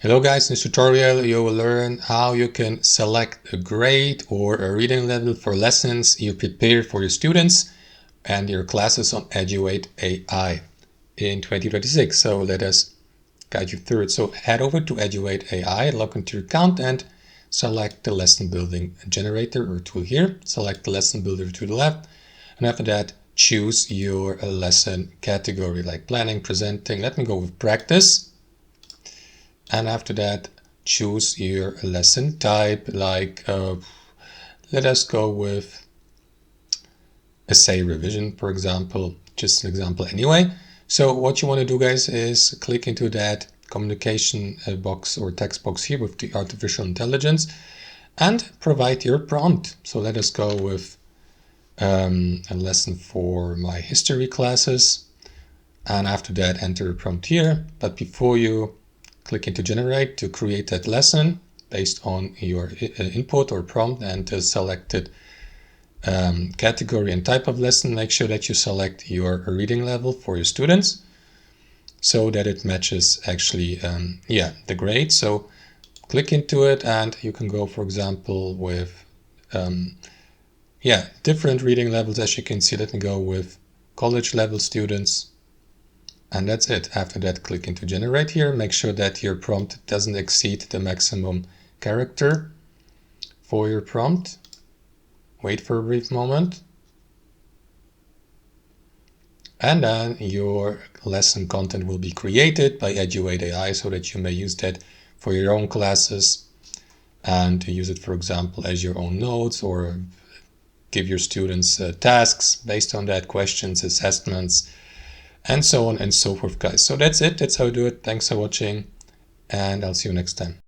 Hello guys, in this tutorial you will learn how you can select a grade or a reading level for lessons you prepare for your students and your classes on Eduaide AI in 2026. So let us guide you through it. So head over to Eduaide AI, log into your account and select the lesson building generator or tool here. Select the lesson builder to the left, and after that choose your lesson category like planning, presenting. Let me go with practice. And after that, choose your lesson type, like let us go with essay revision, for example, just an example anyway. So what you want to do, guys, is click into that communication box or text box here with the artificial intelligence and provide your prompt. So let us go with a lesson for my history classes. And after that, enter a prompt here. But before you click into generate to create that lesson based on your input or prompt and the selected category and type of lesson, make sure that you select your reading level for your students so that it matches actually the grade. So click into it and you can go, for example, with different reading levels. As you can see, let me go with college level students. And that's it. After that, click into generate here. Make sure that your prompt doesn't exceed the maximum character for your prompt. Wait for a brief moment. And then your lesson content will be created by Eduaide AI so that you may use that for your own classes and to use it, for example, as your own notes or give your students tasks based on that, questions, assessments, and so on and so forth, guys. So that's it. That's how I do it. Thanks for watching, and I'll see you next time.